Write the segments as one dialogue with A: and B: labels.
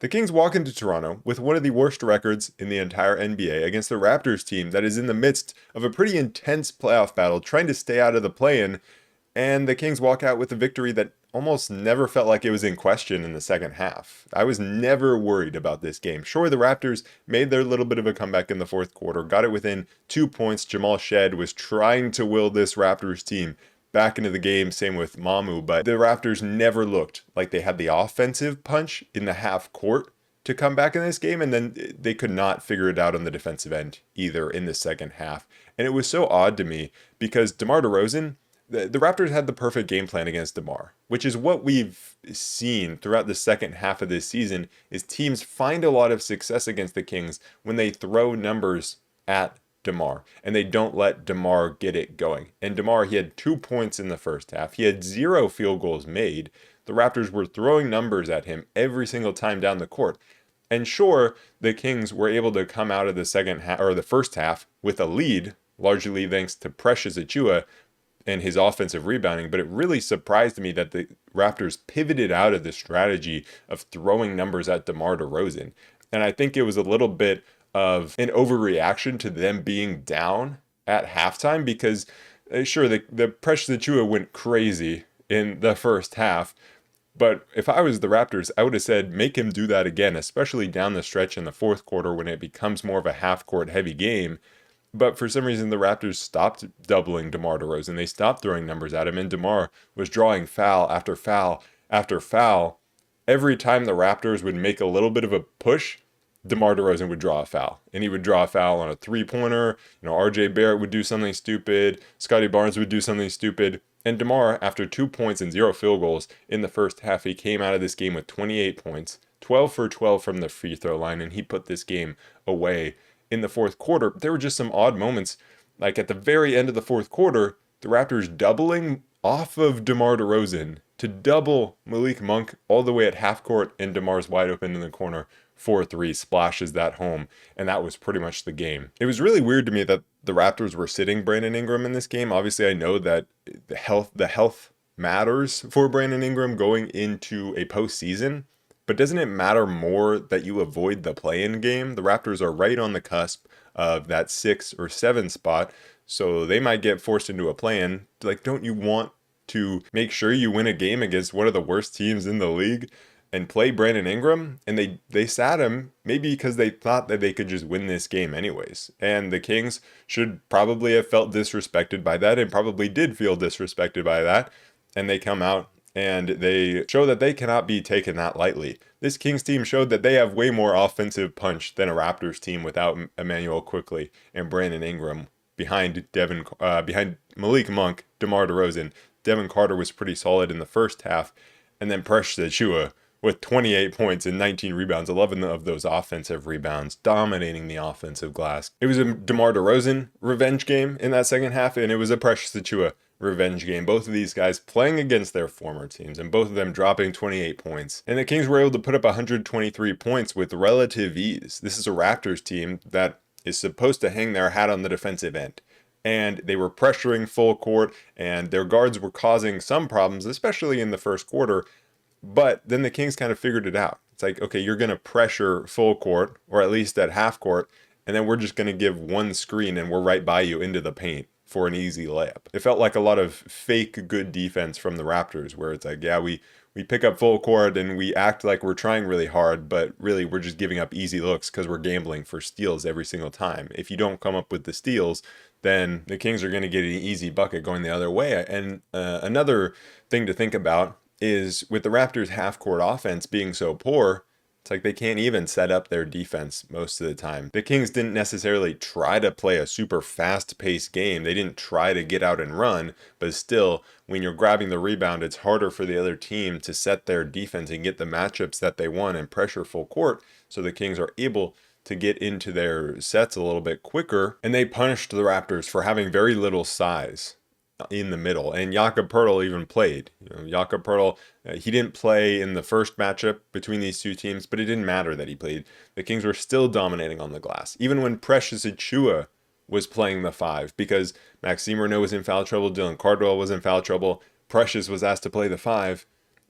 A: The Kings walk into Toronto with one of the worst records in the entire NBA against the Raptors team that is in the midst of a pretty intense playoff battle trying to stay out of the play-in, and the Kings walk out with a victory that almost never felt like it was in question in the second half. I was never worried about this game. Sure, the Raptors made their little bit of a comeback in the fourth quarter, got it within 2 points. Jamal Shed was trying to will this Raptors team back into the game, same with Mamu, but the Raptors never looked like they had the offensive punch in the half court to come back in this game, and then they could not figure it out on the defensive end either in the second half. And it was so odd to me because DeMar DeRozan, the Raptors had the perfect game plan against DeMar, which is what we've seen throughout the second half of this season, is teams find a lot of success against the Kings when they throw numbers at DeMar, and they don't let DeMar get it going. And DeMar, he had 2 points in the first half. He had 0 field goals made. The Raptors were throwing numbers at him every single time down the court. And sure, the Kings were able to come out of the second half or the first half with a lead, largely thanks to Precious Achiuwa and his offensive rebounding, but it really surprised me that the Raptors pivoted out of the strategy of throwing numbers at DeMar DeRozan. And I think it was a little bit of an overreaction to them being down at halftime because sure, the Precious Achiuwa went crazy in the first half, but if I was the Raptors, I would have said make him do that again, especially down the stretch in the fourth quarter when it becomes more of a half-court heavy game. But for some reason, the Raptors stopped doubling DeMar DeRozan. They stopped throwing numbers at him, and DeMar was drawing foul after foul after foul. Every time the Raptors would make a little bit of a push, DeMar DeRozan would draw a foul, and he would draw a foul on a three-pointer. RJ Barrett would do something stupid. Scotty Barnes would do something stupid. And DeMar, after 2 points and 0 field goals in the first half, he came out of this game with 28 points, 12 for 12 from the free throw line, and he put this game away in the fourth quarter. There were just some odd moments, like at the very end of the fourth quarter, the Raptors doubling off of DeMar DeRozan to double Malik Monk all the way at half court, and DeMar's wide open in the corner. 4-3 splashes that home, and that was pretty much the game. It was really weird to me that the Raptors were sitting Brandon Ingram in this game. Obviously, I know that the health matters for Brandon Ingram going into a postseason, but doesn't it matter more that you avoid the play-in game? The Raptors are right on the cusp of that 6 or 7 spot, so they might get forced into a play-in. Like, don't you want to make sure you win a game against one of the worst teams in the league and play Brandon Ingram? And they sat him maybe because they thought that they could just win this game anyways. And the Kings should probably have felt disrespected by that, and probably did feel disrespected by that. And they come out and they show that they cannot be taken that lightly. This Kings team showed that they have way more offensive punch than a Raptors team without Emmanuel Quickley and Brandon Ingram behind behind Malik Monk, DeMar DeRozan. Devin Carter was pretty solid in the first half, and then Precious Achiuwa with 28 points and 19 rebounds, 11 of those offensive rebounds, dominating the offensive glass. It was a DeMar DeRozan revenge game in that second half, and it was a Precious Achiuwa revenge game. Both of these guys playing against their former teams, and both of them dropping 28 points. And the Kings were able to put up 123 points with relative ease. This is a Raptors team that is supposed to hang their hat on the defensive end. And they were pressuring full court, and their guards were causing some problems, especially in the first quarter. But then the Kings kind of figured it out. It's like, okay, you're going to pressure full court, or at least at half court, and then we're just going to give one screen and we're right by you into the paint for an easy layup. It felt like a lot of fake good defense from the Raptors, where it's like, yeah, we pick up full court and we act like we're trying really hard, but really we're just giving up easy looks because we're gambling for steals every single time. If you don't come up with the steals, then the Kings are going to get an easy bucket going the other way. And another thing to think about is with the Raptors' half-court offense being so poor, it's like they can't even set up their defense most of the time. The Kings didn't necessarily try to play a super fast-paced game. They didn't try to get out and run, but still, when you're grabbing the rebound, it's harder for the other team to set their defense and get the matchups that they want and pressure full court, so the Kings are able to get into their sets a little bit quicker, and they punished the Raptors for having very little size in the middle. And Jakob Poeltl even played. Jakob Poeltl, he didn't play in the first matchup between these two teams, but it didn't matter that he played. The Kings were still dominating on the glass, even when Precious Achiuwa was playing the 5, because Maxime Renaud was in foul trouble, Dylan Cardwell was in foul trouble, Precious was asked to play the 5,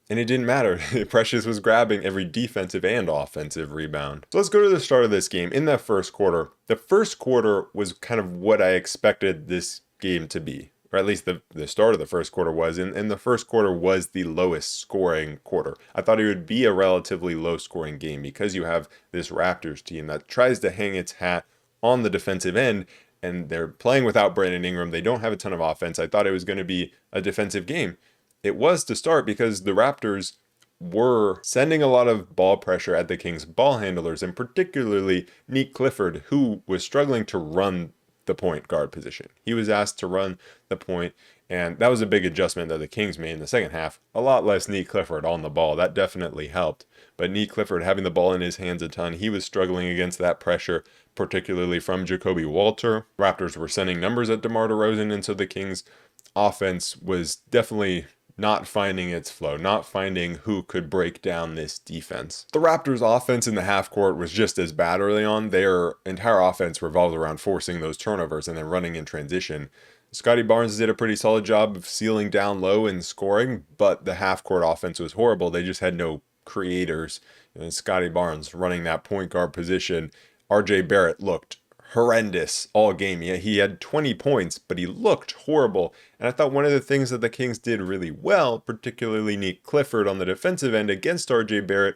A: And it didn't matter. Precious was grabbing every defensive and offensive rebound. So let's go to the start of this game. In that first quarter, the first quarter was kind of what I expected this game to be, or at least the start of the first quarter was. And the first quarter was the lowest scoring quarter. I thought it would be a relatively low scoring game because you have this Raptors team that tries to hang its hat on the defensive end, and they're playing without Brandon Ingram. They don't have a ton of offense. I thought it was going to be a defensive game. It was to start because the Raptors were sending a lot of ball pressure at the Kings ball handlers, and particularly Nique Clifford, who was struggling to run the point guard position. He was asked to run the point, and that was a big adjustment that the Kings made in the second half. A lot less Nique Clifford on the ball. That definitely helped. But Nique Clifford having the ball in his hands a ton, he was struggling against that pressure, particularly from Jacoby Walter. Raptors were sending numbers at DeMar DeRozan, and so the Kings offense was definitely not finding its flow, not finding who could break down this defense. The Raptors' offense in the half court was just as bad early on. Their entire offense revolved around forcing those turnovers and then running in transition. Scotty Barnes did a pretty solid job of sealing down low and scoring, but the half court offense was horrible. They just had no creators. And Scotty Barnes running that point guard position. RJ Barrett looked horrendous all game. Yeah, he had 20 points, but he looked horrible. And I thought one of the things that the Kings did really well, particularly Nique Clifford on the defensive end against RJ Barrett,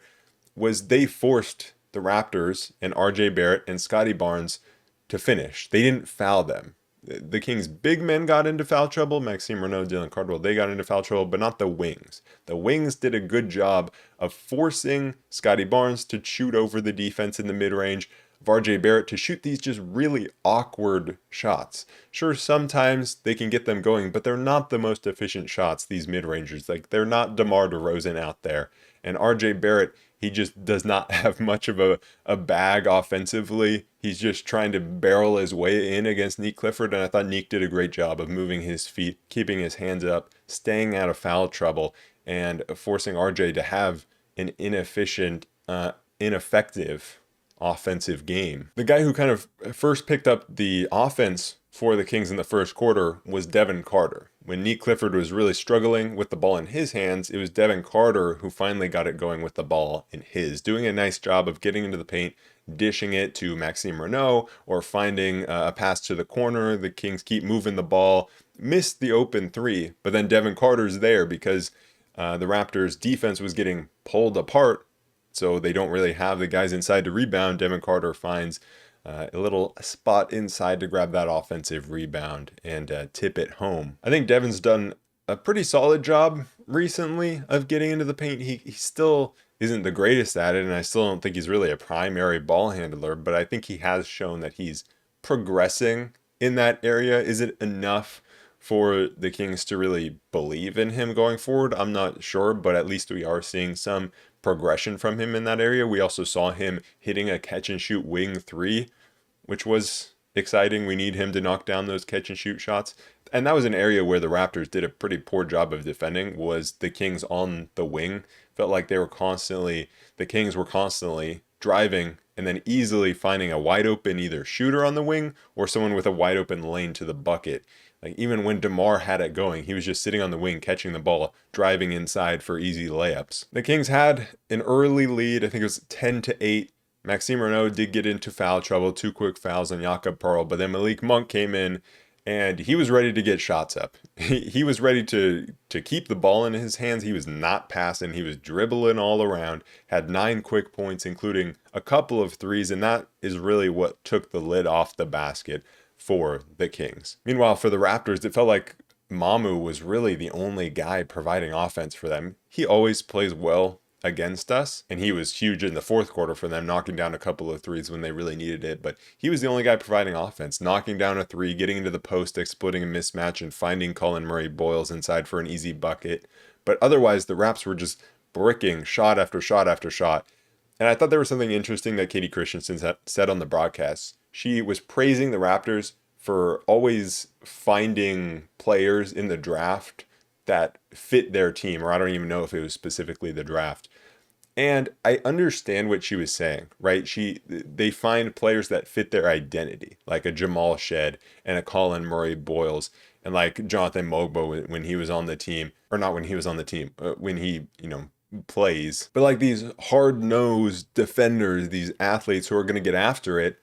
A: was they forced the Raptors and RJ Barrett and Scotty Barnes to finish. They didn't foul them. The Kings' big men got into foul trouble. Maxime Renaud, Dylan Cardwell, they got into foul trouble, but not the wings. The wings did a good job of forcing Scotty Barnes to shoot over the defense in the mid-range, of RJ Barrett to shoot these just really awkward shots. Sure, sometimes they can get them going, but they're not the most efficient shots, these mid-rangers. Like, they're not DeMar DeRozan out there. And RJ Barrett, he just does not have much of a bag offensively. He's just trying to barrel his way in against Nique Clifford, and I thought Nique did a great job of moving his feet, keeping his hands up, staying out of foul trouble, and forcing RJ to have an ineffective offensive game. The guy who kind of first picked up the offense for the Kings in the first quarter was Devin Carter. When Nique Clifford was really struggling with the ball in his hands, it was Devin Carter who finally got it going with the ball in his, doing a nice job of getting into the paint, dishing it to Maxime Renaud, or finding a pass to the corner. The Kings keep moving the ball, missed the open three, but then Devin Carter's there because the Raptors' defense was getting pulled apart, so they don't really have the guys inside to rebound. Devin Carter finds a little spot inside to grab that offensive rebound and tip it home. I think Devin's done a pretty solid job recently of getting into the paint. He still isn't the greatest at it, and I still don't think he's really a primary ball handler, but I think he has shown that he's progressing in that area. Is it enough for the Kings to really believe in him going forward? I'm not sure, but at least we are seeing some progression from him in that area. We also saw him hitting a catch and shoot wing three, which was exciting. We need him to knock down those catch and shoot shots. And that was an area where the Raptors did a pretty poor job of defending, was the Kings on the wing. Felt like the Kings were constantly driving and then easily finding a wide open either shooter on the wing or someone with a wide open lane to the bucket. Like, even when DeMar had it going, he was just sitting on the wing, catching the ball, driving inside for easy layups. The Kings had an early lead. I think it was 10-8. Maxime Renaud did get into foul trouble, 2 quick fouls on Jakob Pearl, but then Malik Monk came in and he was ready to get shots up. He was ready to keep the ball in his hands. He was not passing. He was dribbling all around, had 9 quick points, including a couple of threes, and that is really what took the lid off the basket for the Kings. Meanwhile, for the Raptors, it felt like Mamu was really the only guy providing offense for them. He always plays well against us, and he was huge in the fourth quarter for them, knocking down a couple of threes when they really needed it, but he was the only guy providing offense, knocking down a three, getting into the post, exploiting a mismatch, and finding Colin Murray Boyles inside for an easy bucket. But otherwise, the Raps were just bricking shot after shot after shot. And I thought there was something interesting that Katie Christensen said on the broadcast. She was praising the Raptors for always finding players in the draft that fit their team, or I don't even know if it was specifically the draft. And I understand what she was saying, right? They find players that fit their identity, like a Jamal Shed and a Colin Murray Boyles, and like Jonathan Mogbo when he was on the team, or not when he was on the team, when he, plays. But like these hard-nosed defenders, these athletes who are going to get after it.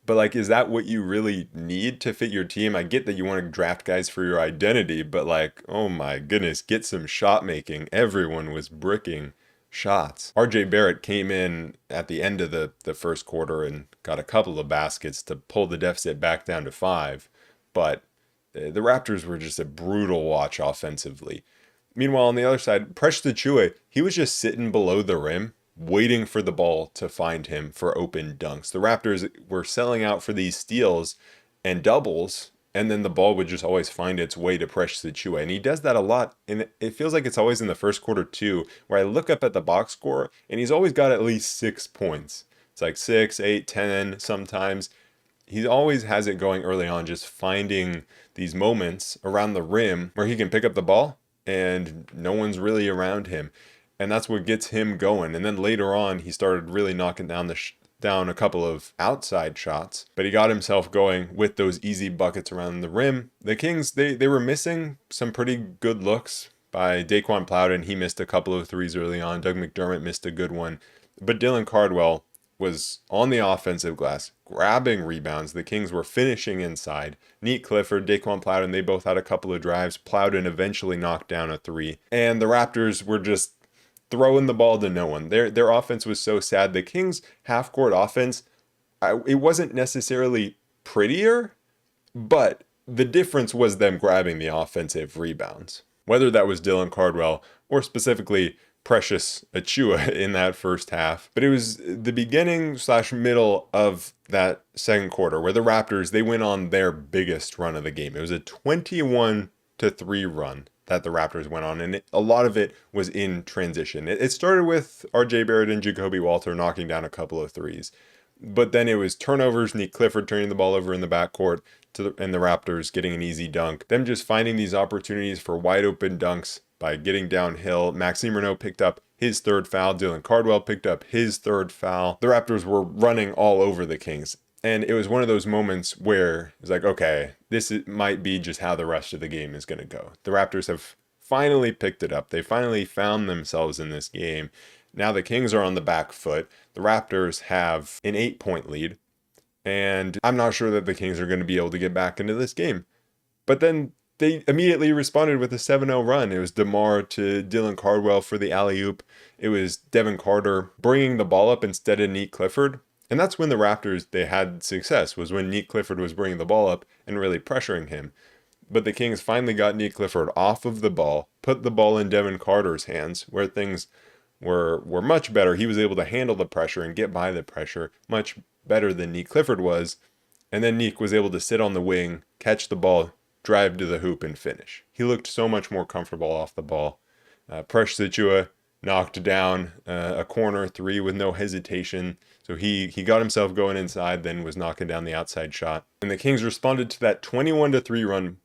A: But like, is that what you really need to fit your team? I get that you want to draft guys for your identity, but like, oh my goodness, get some shot making. Everyone was bricking shots. RJ Barrett came in at the end of the first quarter and got a couple of baskets to pull the deficit back down to 5. But the Raptors were just a brutal watch offensively. Meanwhile, on the other side, Precious Achiuwa, he was just sitting below the rim, waiting for the ball to find him for open dunks. The Raptors were selling out for these steals and doubles, and then the ball would just always find its way to Precious Achiuwa. And he does that a lot, and it feels like it's always in the first quarter too, where I look up at the box score, and he's always got at least 6 points. It's like 6, 8, 10 sometimes. He always has it going early on, just finding these moments around the rim where he can pick up the ball and no one's really around him. And that's what gets him going. And then later on, he started really knocking down down a couple of outside shots, but he got himself going with those easy buckets around the rim. The Kings, they were missing some pretty good looks by Daquan Plowden. He missed a couple of threes early on. Doug McDermott missed a good one. But Dylan Cardwell was on the offensive glass, grabbing rebounds. The Kings were finishing inside. Nique Clifford, Daquan Plowden, they both had a couple of drives. Plowden eventually knocked down a 3. And the Raptors were just throwing the ball to no one. Their offense was so sad. The Kings' half-court offense, it wasn't necessarily prettier, but the difference was them grabbing the offensive rebounds. Whether that was Dylan Cardwell or specifically Precious Achiuwa in that first half. But it was the beginning/middle of that second quarter where the Raptors, they went on their biggest run of the game. It was a 21-3 run that the Raptors went on, and a lot of it was in transition. It started with RJ Barrett and Jacoby Walter knocking down a couple of threes. But then it was turnovers, Nique Clifford turning the ball over in the backcourt, and the Raptors getting an easy dunk. Them just finding these opportunities for wide open dunks by getting downhill. Maxime Renaud picked up his 3rd foul. Dylan Cardwell picked up his 3rd foul. The Raptors were running all over the Kings. And it was one of those moments where it's like, okay, might be just how the rest of the game is going to go. The Raptors have finally picked it up. They finally found themselves in this game. Now the Kings are on the back foot. The Raptors have an 8-point lead. And I'm not sure that the Kings are going to be able to get back into this game. But then they immediately responded with a 7-0 run. It was DeMar to Dylan Cardwell for the alley-oop. It was Devin Carter bringing the ball up instead of Nique Clifford. And that's when the Raptors, they had success, was when Nique Clifford was bringing the ball up and really pressuring him. But the Kings finally got Nique Clifford off of the ball, put the ball in Devin Carter's hands, where things were much better. He was able to handle the pressure and get by the pressure much better than Nique Clifford was. And then Nique was able to sit on the wing, catch the ball, drive to the hoop, and finish. He looked so much more comfortable off the ball. Precious Achiuwa knocked down a corner 3 with no hesitation. So he got himself going inside, then was knocking down the outside shot. And the Kings responded to that 21-3 run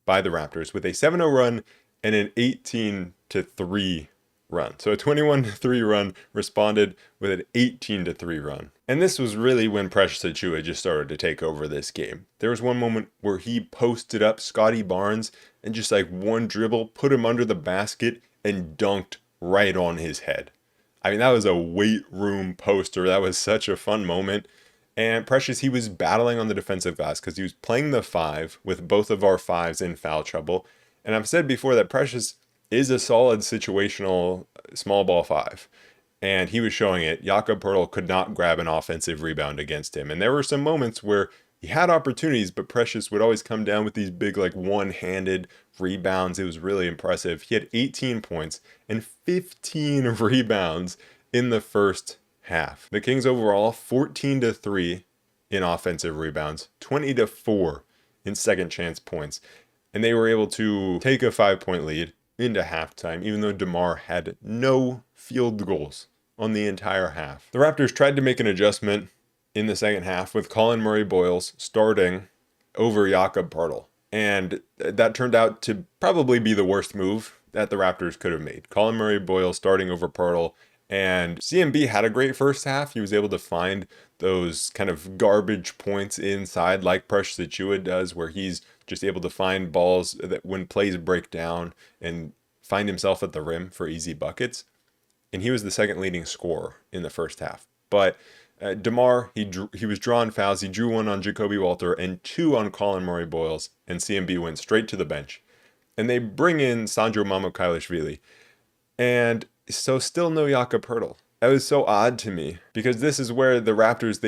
A: by the Raptors with a 7-0 run and an 18-3 run. So a 21-3 run responded with an 18-3 run. And this was really when Precious Achiuwa just started to take over this game. There was one moment where he posted up Scotty Barnes and just like one dribble, put him under the basket and dunked right on his head. I mean, that was a weight room poster. That was such a fun moment. And Precious, he was battling on the defensive glass because he was playing the 5 with both of our 5s in foul trouble. And I've said before that Precious is a solid situational small ball 5. And he was showing it. Jakob Poeltl could not grab an offensive rebound against him. And there were some moments where he had opportunities, but Precious would always come down with these big, like, one-handed rebounds. It was really impressive. He had 18 points and 15 rebounds in the first half. The Kings overall, 14-3 in offensive rebounds, 20-4 in second chance points. And they were able to take a 5-point lead into halftime, even though DeMar had no field goals on the entire half. The Raptors tried to make an adjustment in the second half with Colin Murray Boyles starting over Jakob Poeltl. And that turned out to probably be the worst move that the Raptors could have made. Colin Murray Boyles starting over Poeltl And CMB had a great first half. He was able to find those kind of garbage points inside, like Precious Achiuwa does, where he's just able to find balls that when plays break down and find himself at the rim for easy buckets. And he was the second leading scorer in the first half. But DeMar, he was drawing fouls. He drew one on Jacoby Walter and two on Colin Murray Boyles, and CMB went straight to the bench. And they bring in Sandro Mamukelashvili. And so still no Jakob Poeltl. That was so odd to me because this is where the Raptors,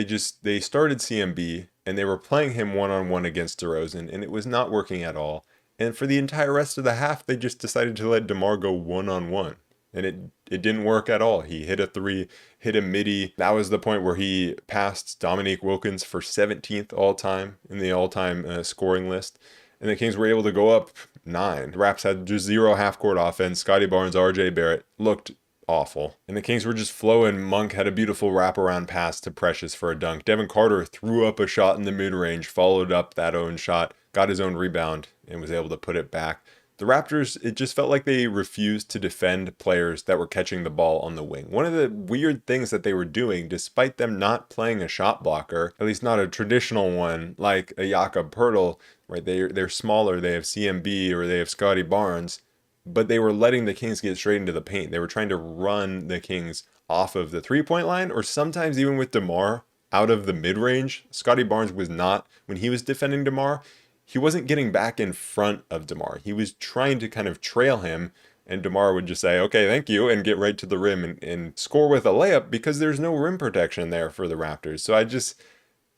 A: they started CMB and they were playing him one-on-one against DeRozan, and it was not working at all. And for the entire rest of the half, they just decided to let DeMar go one-on-one. And it didn't work at all. He hit a three, hit a midi. That was the point where he passed Dominique Wilkins for 17th all-time in the all-time scoring list. And the Kings were able to go up 9. The Raps had just 0 half-court offense. Scotty Barnes, RJ Barrett looked awful. And the Kings were just flowing. Monk had a beautiful wraparound pass to Precious for a dunk. Devin Carter threw up a shot in the mid-range, followed up that own shot, got his own rebound, and was able to put it back. The Raptors, it just felt like they refused to defend players that were catching the ball on the wing. One of the weird things that they were doing, despite them not playing a shot blocker, at least not a traditional one, like a Jakob Poeltl, right? They're smaller, they have CMB or they have Scotty Barnes, but they were letting the Kings get straight into the paint. They were trying to run the Kings off of the three-point line, or sometimes even with DeMar out of the mid-range. Scotty Barnes was not, when he was defending DeMar, he wasn't getting back in front of DeMar. He was trying to kind of trail him, and DeMar would just say, okay, thank you, and get right to the rim and score with a layup because there's no rim protection there for the Raptors. So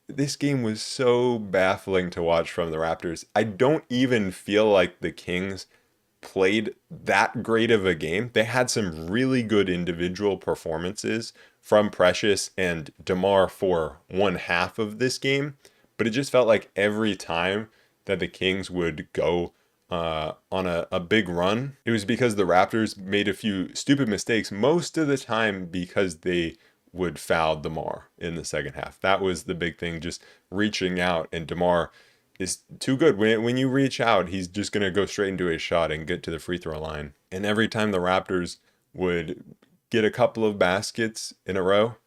A: this game was so baffling to watch from the Raptors. I don't even feel like the Kings played that great of a game. They had some really good individual performances from Precious and DeMar for one half of this game, but it just felt like every time that the Kings would go on a big run, it was because the Raptors made a few stupid mistakes, most of the time because they would foul DeMar in the second half. That was the big thing, just reaching out, and DeMar is too good. When you reach out, he's just going to go straight into his shot and get to the free throw line. And every time the Raptors would get a couple of baskets in a row,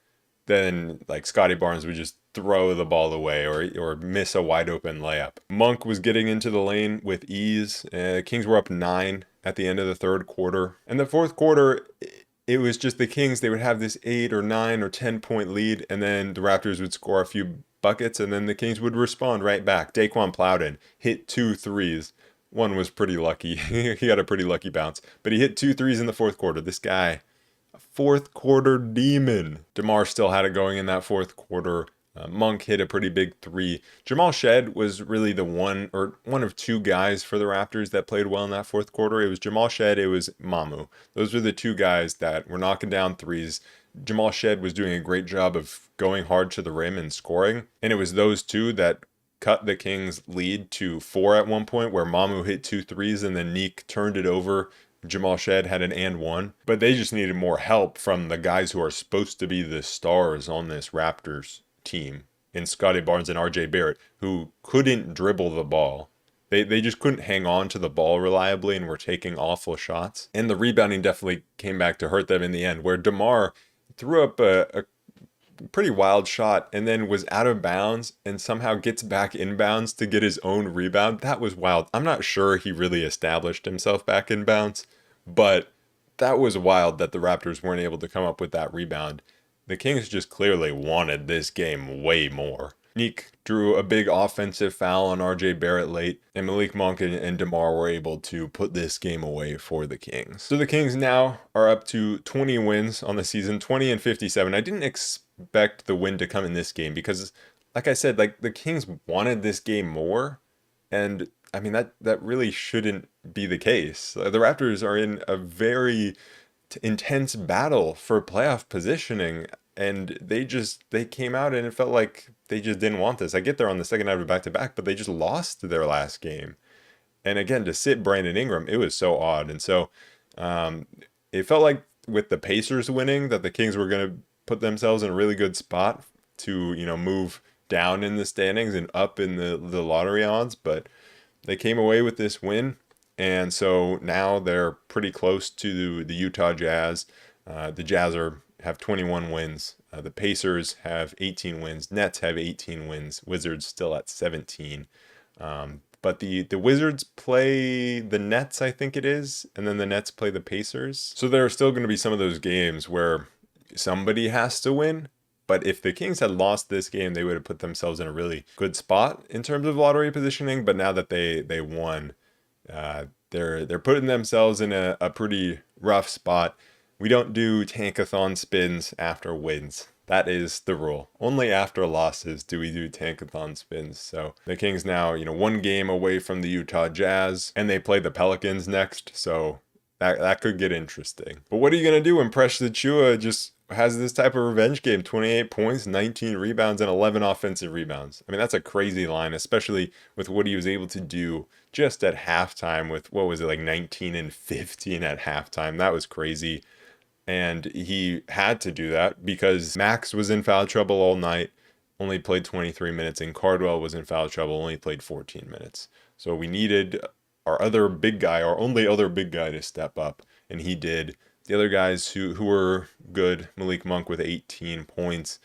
A: then like Scotty Barnes would just throw the ball away or miss a wide open layup. Monk was getting into the lane with ease. Kings were up 9 at the end of the third quarter. And the fourth quarter, it was just the Kings, they would have this 8 or 9 or 10 point lead, and then the Raptors would score a few buckets, and then the Kings would respond right back. Daquan Plowden hit 2 threes. One was pretty lucky. He got a pretty lucky bounce, but he hit 2 threes in the fourth quarter. This guy, a fourth quarter demon. DeMar still had it going in that fourth quarter. Monk hit a pretty big 3. Jamal Shed was really the one of 2 guys for the Raptors that played well in that fourth quarter. It was Jamal Shed, it was Mamu. Those were the 2 guys that were knocking down threes. Jamal Shed was doing a great job of going hard to the rim and scoring. And it was those 2 that cut the Kings' lead to 4 at one point, where Mamu hit 2 threes and then Nique turned it over. Jamal Shed had an and one. But they just needed more help from the guys who are supposed to be the stars on this Raptors team, in Scotty Barnes and RJ Barrett, who couldn't dribble the ball. They just couldn't hang on to the ball reliably and were taking awful shots. And the rebounding definitely came back to hurt them in the end, where DeMar threw up a pretty wild shot and then was out of bounds and somehow gets back inbounds to get his own rebound. That was wild. I'm not sure he really established himself back inbounds, but that was wild that the Raptors weren't able to come up with that rebound. The Kings just clearly wanted this game way more. Nique drew a big offensive foul on RJ Barrett late, and Malik Monk and DeMar were able to put this game away for the Kings. So the Kings now are up to 20 wins on the season, 20-57. I didn't expect the win to come in this game because, like I said, like the Kings wanted this game more, and I mean that really shouldn't be the case. The Raptors are in a very intense battle for playoff positioning, and they came out and it felt like they just didn't want this. I get there on the second night of back-to-back, but they just lost their last game. And again, to sit Brandon Ingram, it was so odd. And so it felt like with the Pacers winning that the Kings were going to put themselves in a really good spot to, move down in the standings and up in the lottery odds, but they came away with this win. And so now they're pretty close to the Utah Jazz. The Jazz are have 21 wins. The Pacers have 18 wins. Nets have 18 wins. Wizards still at 17. But the Wizards play the Nets, I think it is, and then the Nets play the Pacers. So there are still going to be some of those games where somebody has to win. But if the Kings had lost this game, they would have put themselves in a really good spot in terms of lottery positioning. But now that they won, they're putting themselves in a pretty rough spot. We don't do tankathon spins after wins. That is the rule. Only after losses do we do tankathon spins. So the Kings now, one game away from the Utah Jazz, and they play the Pelicans next. So that could get interesting. But what are you going to do when Precious Achiuwa just has this type of revenge game? 28 points, 19 rebounds, and 11 offensive rebounds. I mean, that's a crazy line, especially with what he was able to do just at halftime with, what was it, like 19 and 15 at halftime. That was crazy. And he had to do that because Max was in foul trouble all night, only played 23 minutes, and Cardwell was in foul trouble, only played 14 minutes. So we needed our other big guy, our only other big guy, to step up, and he did. The other guys who were good, Malik Monk with 18 points,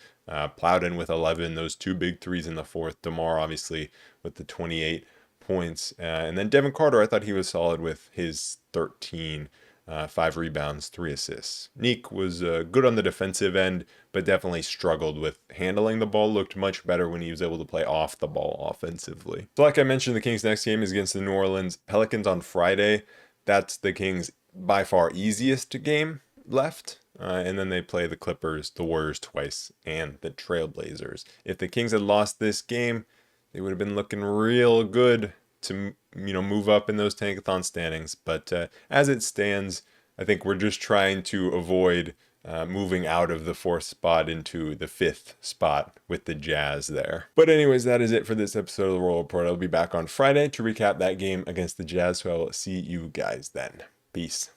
A: Plowden with 11, those two big threes in the fourth, DeMar obviously with the 28 points, and then Devin Carter, I thought he was solid with his 13 5 rebounds, 3 assists. Nique was good on the defensive end, but definitely struggled with handling the ball. Looked much better when he was able to play off the ball offensively. So like I mentioned, the Kings' next game is against the New Orleans Pelicans on Friday. That's the Kings' by far easiest game left. And then they play the Clippers, the Warriors twice, and the Trailblazers. If the Kings had lost this game, they would have been looking real good to move up in those tankathon standings. But as it stands, I think we're just trying to avoid moving out of the 4th spot into the 5th spot with the Jazz there. But anyways, that is it for this episode of the Roll Report. I'll be back on Friday to recap that game against the Jazz, so I will see you guys then. Peace.